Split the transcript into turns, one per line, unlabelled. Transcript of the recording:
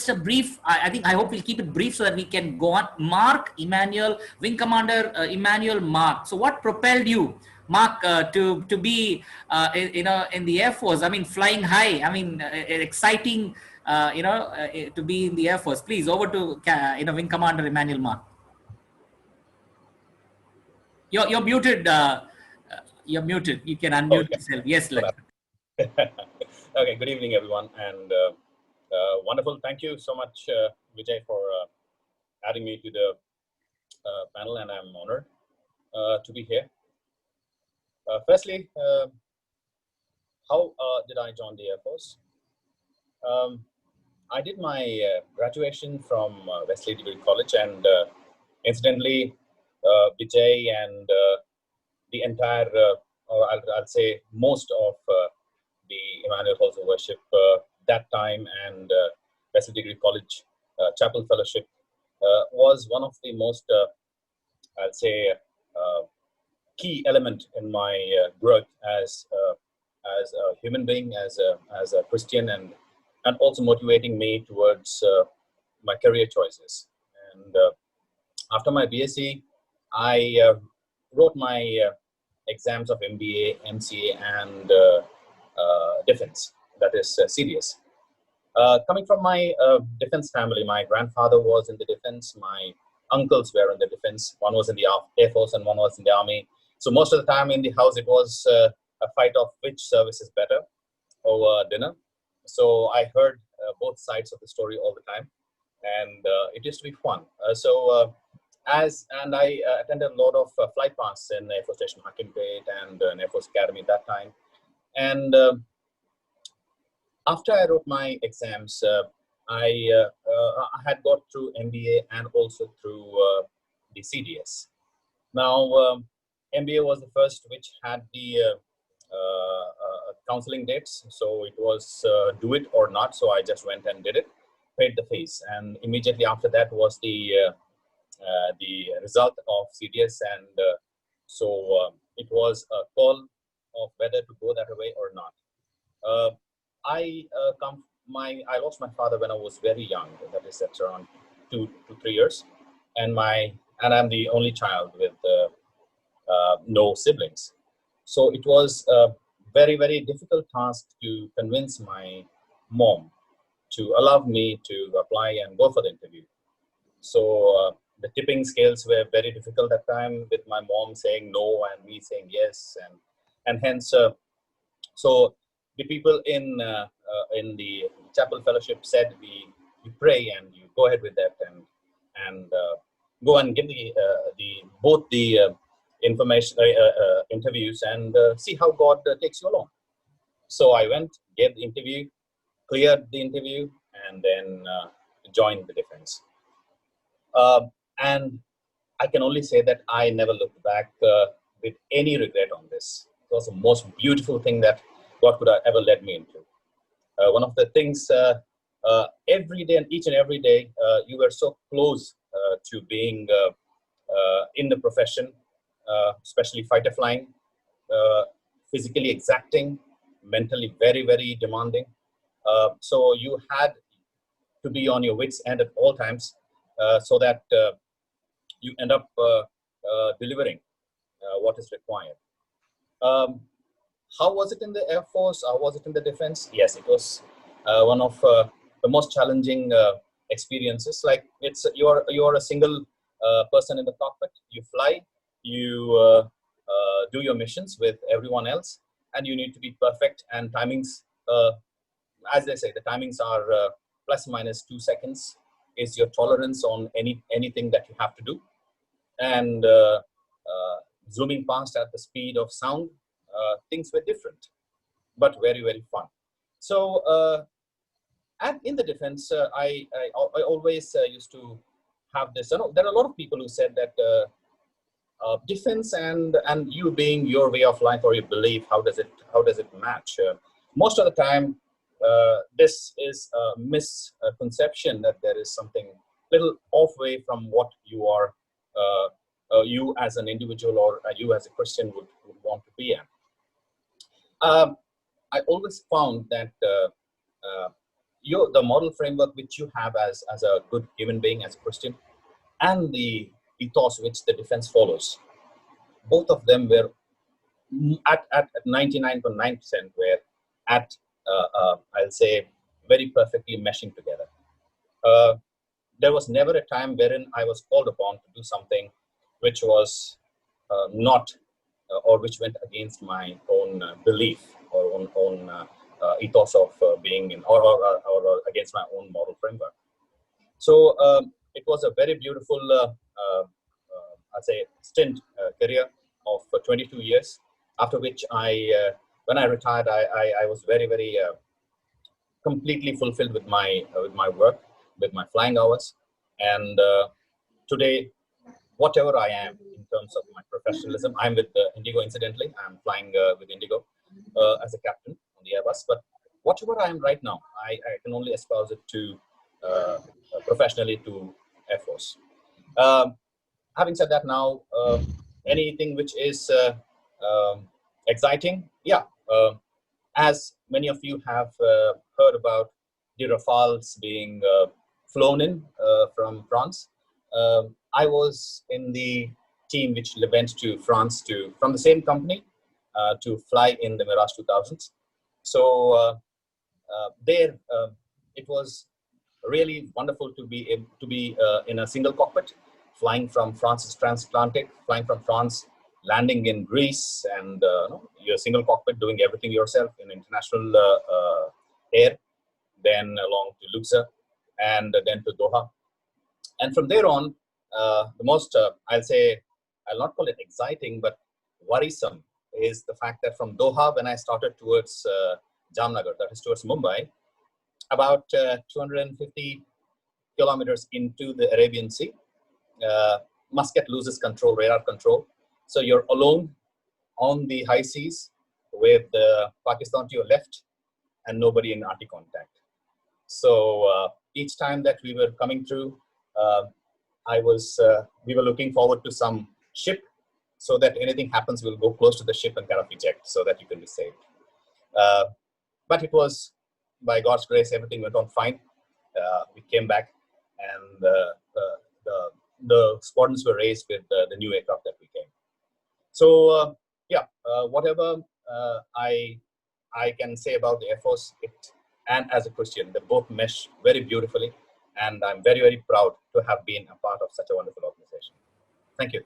just a brief, I hope we'll keep it brief so that we can go on. Mark Emmanuel, Wing Commander Emmanuel Mark. So what propelled you, Mark, to be in the Air Force? I mean, flying high. I mean, exciting. To be in the Air Force. Please, over to Wing Commander Emmanuel Mark. You're muted. You're muted. You can unmute yourself. Yes, Lek.
Okay. Good evening, everyone, and wonderful. Thank you so much, Vijay, for adding me to the panel, and I'm honored to be here. Firstly, how did I join the Air Force? I did my graduation from Wesley Degree College, and incidentally, Vijay and the entire, or I'll say most of the Emmanuel Halls of Worship that time, and Wesley Degree College Chapel Fellowship was one of the most, I'd say, key element in my growth as a human being, as a Christian, and also motivating me towards my career choices. And after my BSc, I wrote my exams of MBA, MCA, and defense, that is CDS. Coming from my defense family, my grandfather was in the defense, my uncles were in the defense, one was in the Air Force and one was in the Army. So most of the time in the house, it was a fight of which service is better over dinner. So I heard both sides of the story all the time, and it used to be fun. And I attended a lot of flight paths in Air Force Station Hakimpet and Air Force Academy at that time. And after I wrote my exams, I had got through MBA and also through the CDS. Now, MBA was the first which had the counseling dates, so it was do it or not. So I just went and did it, paid the fees, and immediately after that was the result of CDS, and so it was a call of whether to go that way or not. I lost my father when I was very young. That is, that's around 2 to 3 years, and I'm the only child with no siblings. So it was a very, very difficult task to convince my mom to allow me to apply and go for the interview. So the tipping scales were very difficult at that time, with my mom saying no and me saying yes, and hence so the people in the Chapel Fellowship said you pray and you go ahead with that, and go and give both the information interviews and see how God takes you along. So I went, gave the interview, cleared the interview, and then joined the defense. And I can only say that I never looked back with any regret on this. It was the most beautiful thing that God could have ever led me into. One of the things every day, and each and every day, you were so close to being in the profession, especially fighter flying, physically exacting, mentally very, very demanding. So you had to be on your wits' end at all times, so that you end up delivering what is required. How was it in the Air Force? How was it in the defense? Yes, it was one of the most challenging experiences. Like you're a single person in the cockpit. You fly, you do your missions with everyone else, and you need to be perfect. And timings, as they say, the timings are plus minus 2 seconds is your tolerance on anything that you have to do. And zooming past at the speed of sound, things were different, but very, very fun. So and in the defense, I always used to have this. There are a lot of people who said that defense and you being your way of life or your belief, how does it match? Most of the time, this is a misconception that there is something little off way from what you are, you as an individual or you as a Christian would want to be at. I always found that the moral framework which you have as a good human being, as a Christian, and the ethos which the defense follows, both of them were at 99.9% were at, I'll say, very perfectly meshing together. There was never a time wherein I was called upon to do something which was not or which went against my own belief or own ethos of being in, or against my own moral framework. So it was a very beautiful, I'd say, stint career of 22 years. After which when I retired, I was very, very completely fulfilled with my work, with my flying hours, and today, whatever I am in terms of my professionalism, I'm with Indigo. Incidentally, I'm flying with Indigo as a captain on the Airbus. But whatever I am right now, I can only espouse it to professionally to Air Force. Having said that, now anything which is exciting, yeah. As many of you have heard about the Rafales being flown in from France, I was in the team which went to France from the same company to fly in the Mirage 2000s. So there, it was really wonderful to be in a single cockpit, flying from France's transatlantic, flying from France, landing in Greece, and your single cockpit, doing everything yourself in international air, then along to Luxor, and then to Doha. And from there on, the most, I'll say, I'll not call it exciting, but worrisome is the fact that from Doha, when I started towards Jamnagar, that is towards Mumbai, about 250 kilometers into the Arabian Sea, Muscat loses control, radar control. So you're alone on the high seas with Pakistan to your left and nobody in RT contact. So each time that we were coming through, we were looking forward to some ship so that anything happens, we'll go close to the ship and kind of eject so that you can be saved. But it was, by God's grace, everything went on fine. We came back, and the squadrons were raised with the new aircraft that we came. So whatever I can say about the Air Force, and as a Christian, they both mesh very beautifully, and I'm very, very proud to have been a part of such a wonderful organization. Thank you.